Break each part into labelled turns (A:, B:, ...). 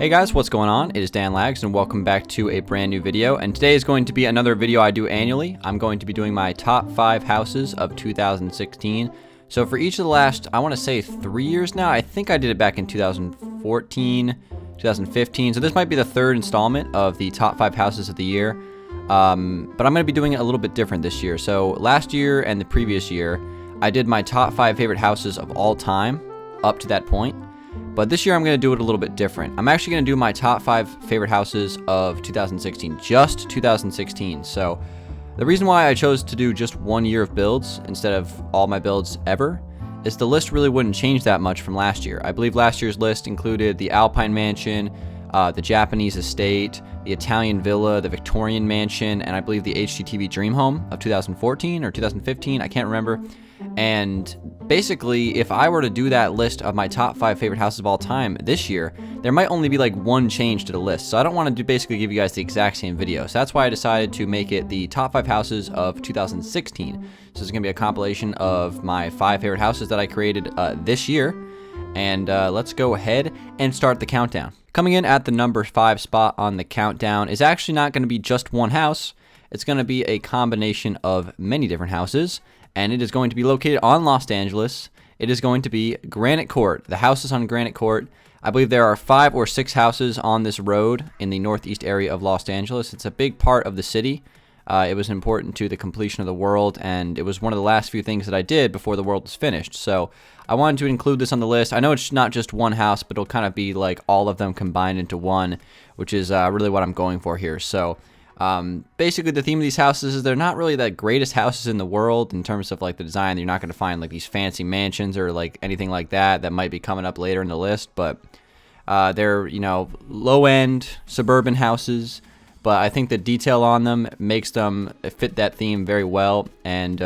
A: Hey guys, what's going on? It is Dan Lags and welcome back to a brand new video, and today is going to be another video I do annually. I'm going to be doing my top 5 houses of 2016. So for each of the last, I want to say 3 years now. I think I did it back in 2014, 2015. So this might be the third installment of the top 5 houses of the year. But I'm going to be doing it a little bit different this year. So last year and the previous year, I did my top 5 favorite houses of all time up to that point. But this year I'm going to do it a little bit different. I'm actually going to do my top 5 favorite houses of 2016, just 2016. So the reason why I chose to do just 1 year of builds instead of all my builds ever is the list really wouldn't change that much from last year. I believe last year's list included the Alpine Mansion, the Japanese estate, the Italian villa, the Victorian mansion, and I believe the HGTV Dream Home of 2014 or 2015, I can't remember. And basically, if I were to do that list of my top 5 favorite houses of all time this year, there might only be like one change to the list. So I don't want to basically give you guys the exact same video. So that's why I decided to make it the top 5 houses of 2016. So this is going to be a compilation of my 5 favorite houses that I created this year. And let's go ahead and start the countdown. Coming in at the number 5 spot on the countdown is actually not going to be just one house. It's going to be a combination of many different houses. And it is going to be located on Los Angeles. It is going to be Granite Court. The house is on Granite Court. I believe there are 5 or 6 houses on this road in the northeast area of Los Angeles. It's a big part of the city. It was important to the completion of the world, and it was one of the last few things that I did before the world was finished. So I wanted to include this on the list. I know it's not just one house, but it'll kind of be like all of them combined into one, which is really what I'm going for here. So basically the theme of these houses is they're not really the greatest houses in the world in terms of like the design. You're not going to find like these fancy mansions or like anything like that might be coming up later in the list, but they're, you know, low end suburban houses, but I think the detail on them makes them fit that theme very well. And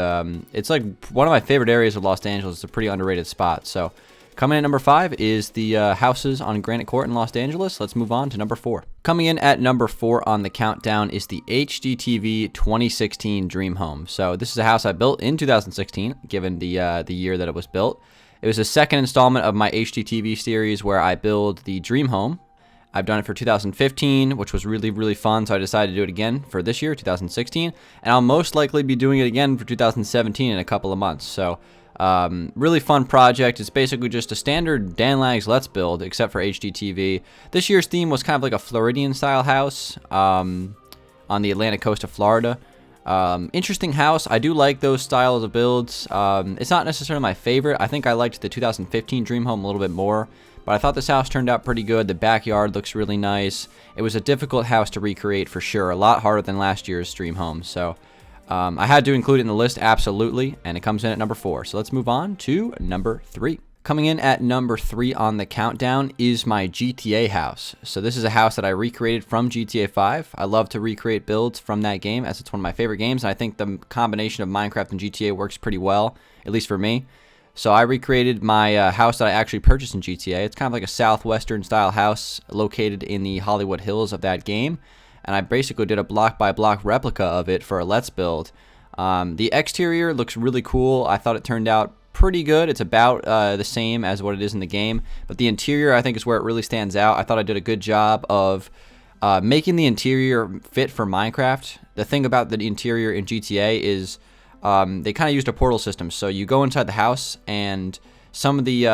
A: it's like one of my favorite areas of Los Angeles. It's a pretty underrated spot. So coming in at number 5 is the houses on Granite Court in Los Angeles. Let's move on to number 4. Coming in at number 4 on the countdown is the HGTV 2016 Dream Home. So this is a house I built in 2016, given the year that it was built. It was the second installment of my HGTV series where I build the Dream Home. I've done it for 2015, which was really, really fun, so I decided to do it again for this year, 2016. And I'll most likely be doing it again for 2017 in a couple of months. So really fun project. It's basically just a standard Dan Lags Let's Build, except for HGTV. This year's theme was kind of like a Floridian style house on the Atlantic coast of Florida. Interesting house. I do like those styles of builds. It's not necessarily my favorite. I think I liked the 2015 Dream Home a little bit more, but I thought this house turned out pretty good. The backyard looks really nice. It was a difficult house to recreate for sure, a lot harder than last year's Dream Home. So I had to include it in the list, absolutely, and it comes in at number 4. So let's move on to number 3. Coming in at number 3 on the countdown is my GTA house. So this is a house that I recreated from GTA 5. I love to recreate builds from that game, as it's one of my favorite games, and I think the combination of Minecraft and GTA works pretty well, at least for me. So I recreated my house that I actually purchased in GTA. It's kind of like a southwestern style house located in the Hollywood Hills of that game. And I basically did a block-by-block replica of it for a Let's Build. The exterior looks really cool. I thought it turned out pretty good. It's about the same as what it is in the game. But the interior, I think, is where it really stands out. I thought I did a good job of making the interior fit for Minecraft. The thing about the interior in GTA is they kind of used a portal system. So you go inside the house, and some of the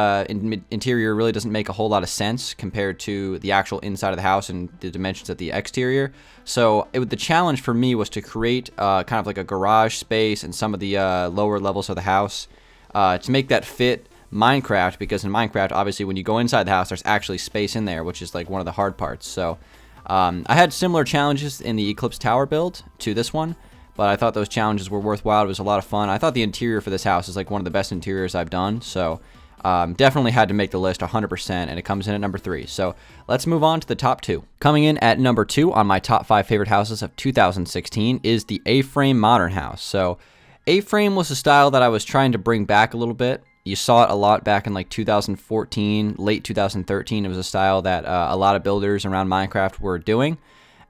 A: interior really doesn't make a whole lot of sense compared to the actual inside of the house and the dimensions of the exterior. So the challenge for me was to create kind of like a garage space and some of the lower levels of the house to make that fit Minecraft, because in Minecraft, obviously, when you go inside the house, there's actually space in there, which is like one of the hard parts. So I had similar challenges in the Eclipse Tower build to this one, but I thought those challenges were worthwhile. It was a lot of fun. I thought the interior for this house is like one of the best interiors I've done. So definitely had to make the list 100%, and it comes in at number 3. So let's move on to the top 2. Coming in at number 2 on my top 5 favorite houses of 2016 is the A-frame modern house. So A-frame was a style that I was trying to bring back a little bit. You saw it a lot back in like 2014, late 2013. It was a style that a lot of builders around Minecraft were doing.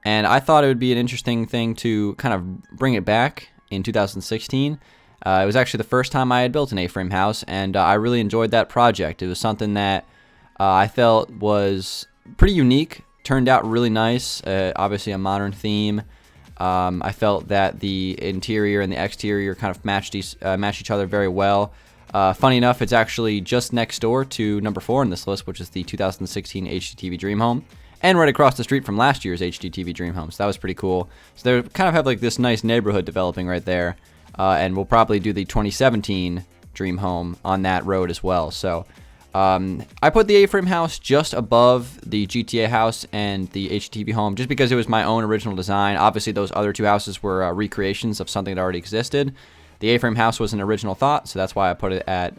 A: And I thought it would be an interesting thing to kind of bring it back in 2016. It was actually the first time I had built an A-frame house, and I really enjoyed that project. It was something that I felt was pretty unique. Turned out really nice. Obviously a modern theme. I felt that the interior and the exterior kind of matched each other very well. Funny enough, it's actually just next door to number 4 in this list, which is the 2016 HGTV Dream Home, and right across the street from last year's HGTV Dream Home. So that was pretty cool. So they kind of have like this nice neighborhood developing right there, and we'll probably do the 2017 Dream Home on that road as well. So I put the A-frame house just above the GTA house and the HGTV home just because it was my own original design. Obviously, those other 2 houses were recreations of something that already existed. The A-frame house was an original thought, so that's why I put it at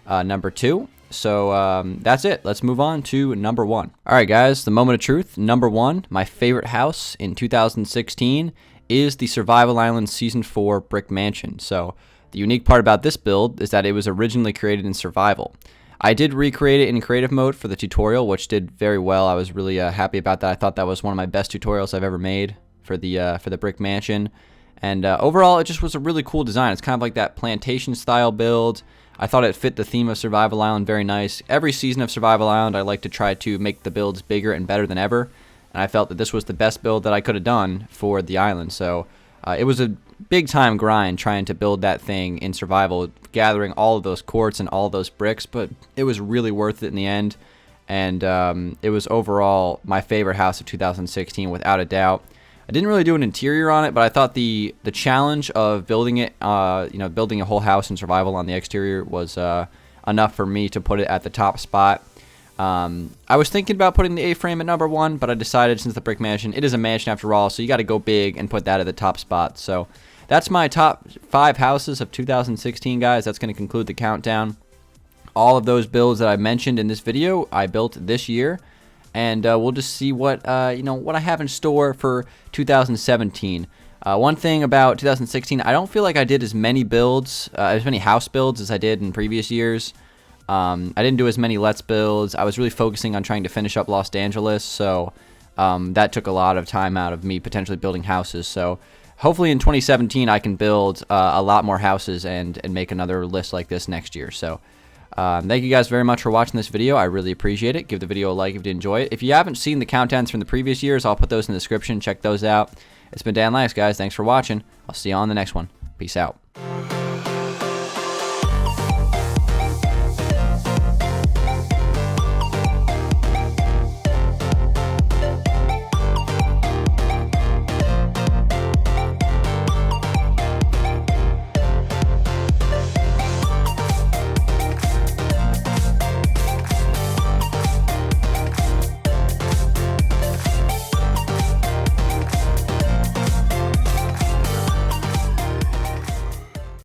A: number 2. So that's it. Let's move on to number 1. All right, guys, the moment of truth. Number 1, my favorite house in 2016 is the Survival Island Season 4 Brick Mansion. So the unique part about this build is that it was originally created in survival. I did recreate it in creative mode for the tutorial, which did very well. I was really happy about that. I thought that was one of my best tutorials I've ever made for the Brick Mansion. And overall, it just was a really cool design. It's kind of like that plantation style build. I thought it fit the theme of Survival Island very nice. Every season of Survival Island, I like to try to make the builds bigger and better than ever. And I felt that this was the best build that I could have done for the island. So it was a big time grind trying to build that thing in survival, gathering all of those quartz and all those bricks. But it was really worth it in the end. And it was overall my favorite house of 2016 without a doubt. I didn't really do an interior on it, but I thought the challenge of building it, building a whole house in survival on the exterior was enough for me to put it at the top spot. I was thinking about putting the A-frame at number 1, but I decided since the Brick Mansion, it is a mansion after all, so you got to go big and put that at the top spot. So that's my top 5 houses of 2016, guys. That's going to conclude the countdown. All of those builds that I mentioned in this video, I built this year. And we'll just see what what I have in store for 2017. One thing about 2016, I don't feel like I did as many builds, as many house builds as I did in previous years. I didn't do as many Let's builds. I was really focusing on trying to finish up Los Dangeles, so that took a lot of time out of me potentially building houses. So hopefully in 2017 I can build a lot more houses and make another list like this next year. So thank you guys very much for watching this video. I really appreciate it. Give the video a like if you enjoy it. If you haven't seen the countdowns from the previous years, I'll put those in the description. Check those out. It's been Dangeles, guys. Thanks for watching. I'll see you on the next one. Peace out.